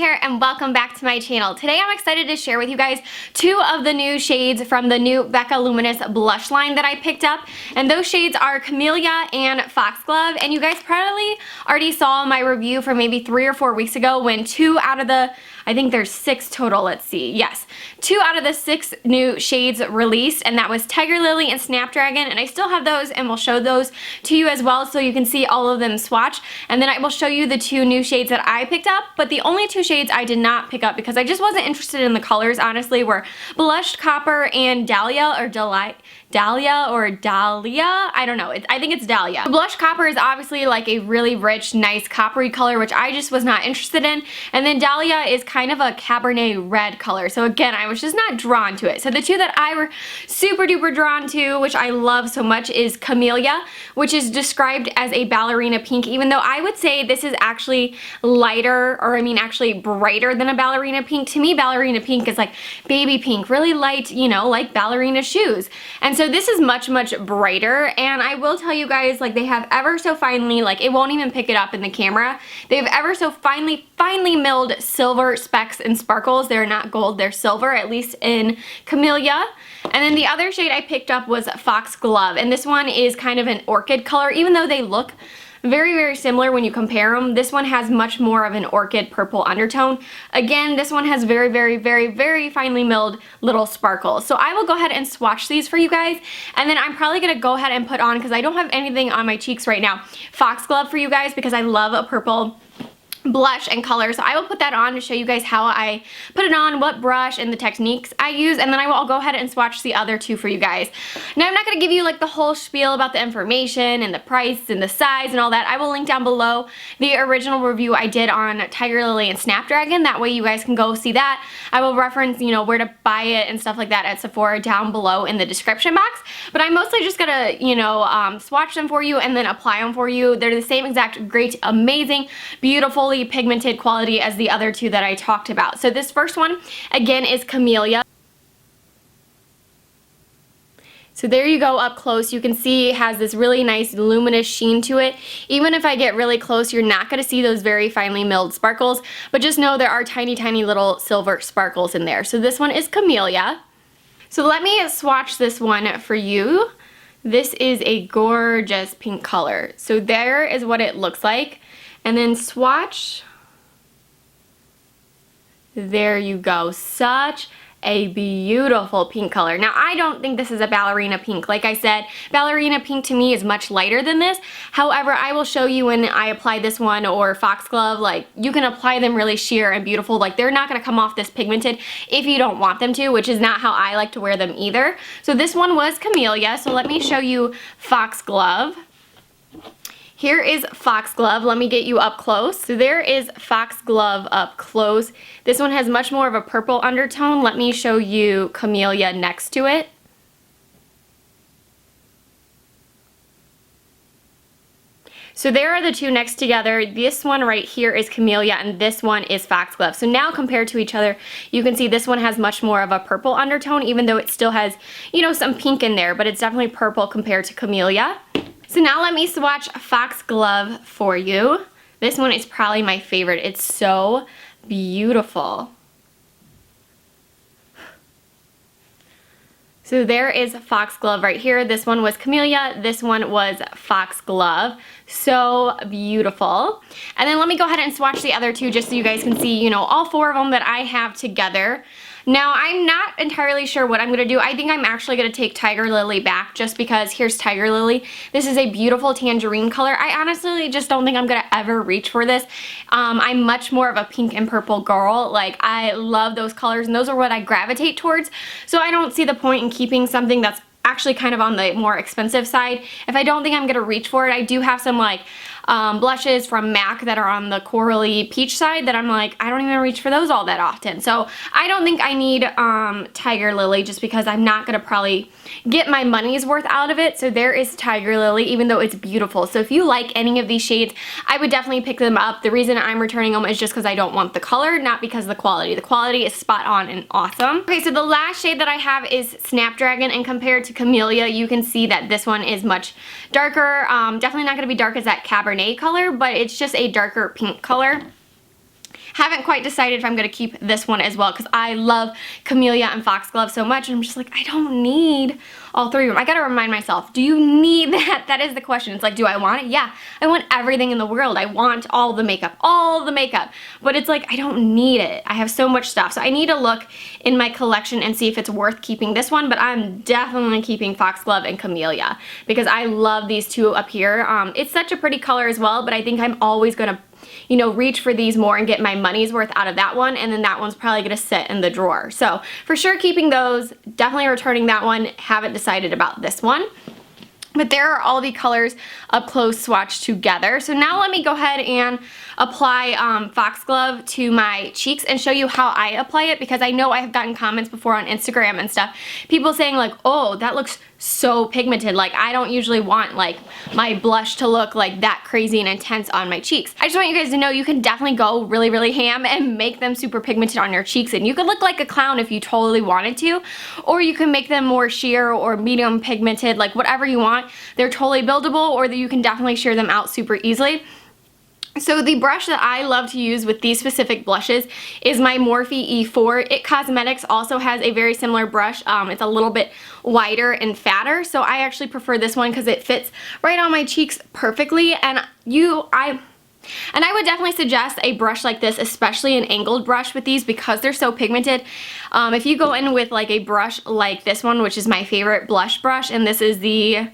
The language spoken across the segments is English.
here and welcome back to my channel. Today I'm excited to share with you guys two of the new shades from the new BECCA Luminous blush line that I picked up. And those shades are Camellia and Foxglove. And you guys probably already saw my review from maybe 3 or 4 weeks ago when 2 out of the, I think there's 6 total, let's see. Yes, 2 out of the 6 new shades released, and that was Tiger Lily and Snapdragon, and I still have those and will show those to you as well so you can see all of them swatch. And then I will show you the 2 new shades that I picked up, but the only 2 shades I did not pick up because I just wasn't interested in the colors, honestly, were Blushed Copper and Dahlia, or Dahlia, I don't know, I think it's Dahlia. The Blush Copper is obviously like a really rich, nice coppery color, which I just was not interested in, and then Dahlia is kind of a Cabernet red color, so again, I was just not drawn to it. So the 2 that I were super duper drawn to, which I love so much, is Camellia, which is described as a ballerina pink, even though I would say this is actually lighter, or I mean actually brighter than a ballerina pink. To me, ballerina pink is like baby pink, really light, you know, like ballerina shoes. And so this is much, much brighter, and I will tell you guys, like, they have ever so finely, like, it won't even pick it up in the camera, they have ever so finely milled silver specks and sparkles. They're not gold, they're silver, at least in Camellia. And then the other shade I picked up was Foxglove, and this one is kind of an orchid color, even though they look very, very similar when you compare them. This one has much more of an orchid purple undertone. Again, this one has very, very, very, very finely milled little sparkles. So I will go ahead and swatch these for you guys, and then I'm probably gonna go ahead and put on, because I don't have anything on my cheeks right now, Foxglove for you guys, because I love a purple blush and color. So I will put that on to show you guys how I put it on, what brush, and the techniques I use, and then I will go ahead and swatch the other 2 for you guys. Now, I'm not going to give you like the whole spiel about the information and the price and the size and all that. I will link down below the original review I did on Tiger Lily and Snapdragon. That way you guys can go see that. I will reference, you know, where to buy it and stuff like that at Sephora down below in the description box. But I'm mostly just gonna, you know, swatch them for you and then apply them for you. They're the same exact great, amazing, beautifully pigmented quality as the other 2 that I talked about. So this first one, again, is Camellia. So there you go up close. You can see it has this really nice luminous sheen to it. Even if I get really close, you're not going to see those very finely milled sparkles, but just know there are tiny, tiny little silver sparkles in there. So this one is Camellia. So let me swatch this one for you. This is a gorgeous pink color. So there is what it looks like. And then swatch. There you go. Such a beautiful pink color. Now, I don't think this is a ballerina pink. Like I said, ballerina pink to me is much lighter than this. However, I will show you when I apply this one or Foxglove, like, you can apply them really sheer and beautiful. Like, they're not going to come off this pigmented if you don't want them to, which is not how I like to wear them either. So this one was Camellia. So let me show you Foxglove. Here is Foxglove. Let me get you up close. So there is Foxglove up close. This one has much more of a purple undertone. Let me show you Camellia next to it. So there are the 2 next together. This one right here is Camellia and this one is Foxglove. So now compared to each other, you can see this one has much more of a purple undertone, even though it still has, you know, some pink in there, but it's definitely purple compared to Camellia. So now let me swatch Foxglove for you. This one is probably my favorite. It's so beautiful. So there is Foxglove right here. This one was Camellia. This one was Foxglove. So beautiful. And then let me go ahead and swatch the other 2 just so you guys can see, you know, all 4 of them that I have together. Now, I'm not entirely sure what I'm going to do. I think I'm actually going to take Tiger Lily back just because here's Tiger Lily. This is a beautiful tangerine color. I honestly just don't think I'm going to ever reach for this. I'm much more of a pink and purple girl. Like, I love those colors, and those are what I gravitate towards. So I don't see the point in keeping something that's actually kind of on the more expensive side if I don't think I'm going to reach for it. I do have some, like, blushes from MAC that are on the corally peach side that I'm like, I don't even reach for those all that often. So I don't think I need Tiger Lily just because I'm not going to probably get my money's worth out of it. So there is Tiger Lily, even though it's beautiful. So if you like any of these shades, I would definitely pick them up. The reason I'm returning them is just because I don't want the color, not because of the quality. The quality is spot on and awesome. Okay, so the last shade that I have is Snapdragon, and compared to Camellia, you can see that this one is much darker. Definitely not going to be dark as that Cabernet color, but it's just a darker pink color. haven't quite decided if I'm going to keep this one as well because I love Camellia and Foxglove so much, and I'm just like, I don't need all three of them. I gotta remind myself, do you need that? That is the question. It's like, do I want it? Yeah, I want everything in the world. I want all the makeup, but it's like, I don't need it. I have so much stuff. So I need to look in my collection and see if it's worth keeping this one, but I'm definitely keeping Foxglove and Camellia because I love these two up here. It's such a pretty color as well, but I think I'm always gonna, you know, reach for these more and get my money's worth out of that one, and then that one's probably gonna sit in the drawer. So for sure keeping those, definitely returning that one, haven't decided about this one. But there are all the colors up close swatched together. So now let me go ahead and apply Foxglove to my cheeks and show you how I apply it, because I know I have gotten comments before on Instagram and stuff, people saying like, oh, that looks so pigmented. Like, I don't usually want like my blush to look like that crazy and intense on my cheeks. I just want you guys to know you can definitely go really, really ham and make them super pigmented on your cheeks, and you could look like a clown if you totally wanted to, or you can make them more sheer or medium pigmented, like whatever you want. They're totally buildable, or that you can definitely sheer them out super easily. So the brush that I love to use with these specific blushes is my Morphe E4. It Cosmetics also has a very similar brush. It's a little bit wider and fatter, so I actually prefer this one because it fits right on my cheeks perfectly. And I would definitely suggest a brush like this, especially an angled brush with these, because they're so pigmented. If you go in with like a brush like this one, which is my favorite blush brush, and this is the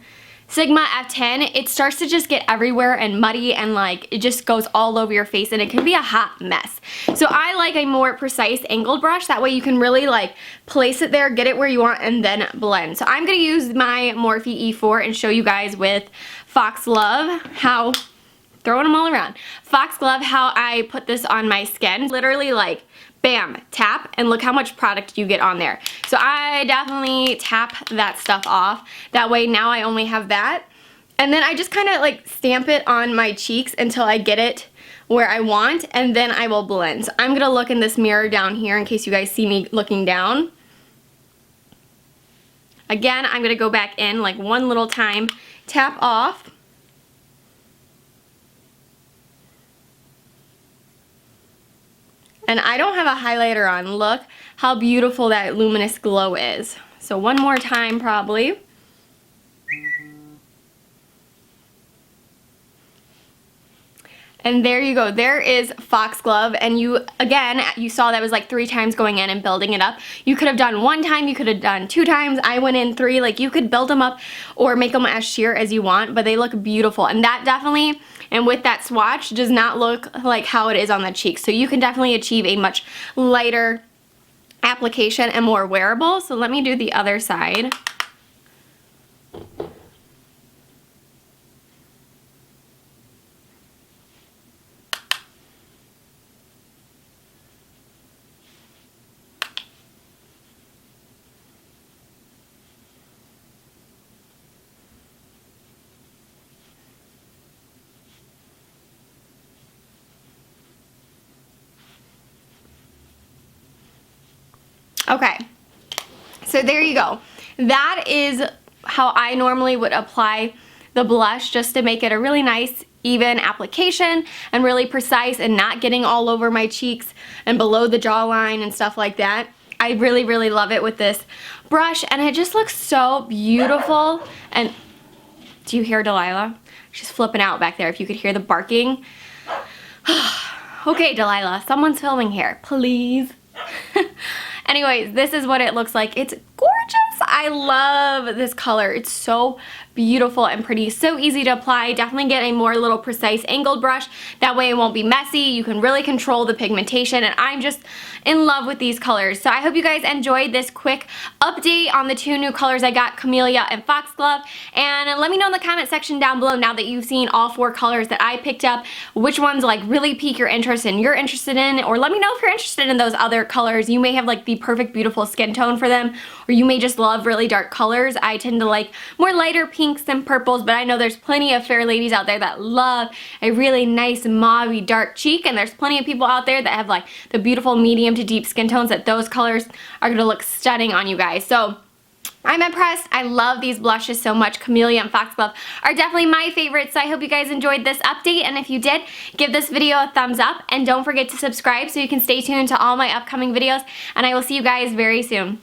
Sigma F10, it starts to just get everywhere and muddy, and like it just goes all over your face, and it can be a hot mess. So I like a more precise angled brush. That way you can really like place it there, get it where you want, and then blend. So I'm gonna use my Morphe E4 and show you guys with Foxglove how, throwing them all around, Foxglove, how I put this on my skin. Literally like bam, tap, and look how much product you get on there. So I definitely tap that stuff off. That way now I only have that. And then I just kind of like stamp it on my cheeks until I get it where I want, and then I will blend. So I'm gonna look in this mirror down here in case you guys see me looking down. Again, I'm gonna go back in like one little time, tap off. And I don't have a highlighter on. Look how beautiful that luminous glow is. So one more time probably. And there you go. There is Foxglove, and you saw that was like 3 times going in and building it up. You could have done 1 time, you could have done 2 times. I went in 3. Like, you could build them up or make them as sheer as you want, but they look beautiful. And that definitely, and with that swatch, does not look like how it is on the cheeks. So you can definitely achieve a much lighter application and more wearable. So let me do the other side. Okay, so there you go. That is how I normally would apply the blush, just to make it a really nice, even application and really precise and not getting all over my cheeks and below the jawline and stuff like that. I really, really love it with this brush, and it just looks so beautiful. And do you hear Delilah? She's flipping out back there, if you could hear the barking. Okay, Delilah, someone's filming here, please. Anyways, this is what it looks like. It's gorgeous. I love this color. It's so beautiful and pretty. So easy to apply. Definitely get a more little precise angled brush. That way it won't be messy. You can really control the pigmentation, and I'm just in love with these colors. So I hope you guys enjoyed this quick update on the 2 new colors I got, Camellia and Foxglove. And let me know in the comment section down below, now that you've seen all 4 colors that I picked up, which ones like really pique your interest and you're interested in, or let me know if you're interested in those other colors. You may have like the perfect beautiful skin tone for them, or you may just love really dark colors. I tend to like more lighter pinks and purples, but I know there's plenty of fair ladies out there that love a really nice mauve dark cheek, and there's plenty of people out there that have like the beautiful medium to deep skin tones that those colors are going to look stunning on you guys. So I'm impressed. I love these blushes so much. Camellia and Foxglove are definitely my favorites, so I hope you guys enjoyed this update, and if you did, give this video a thumbs up, and don't forget to subscribe so you can stay tuned to all my upcoming videos, and I will see you guys very soon.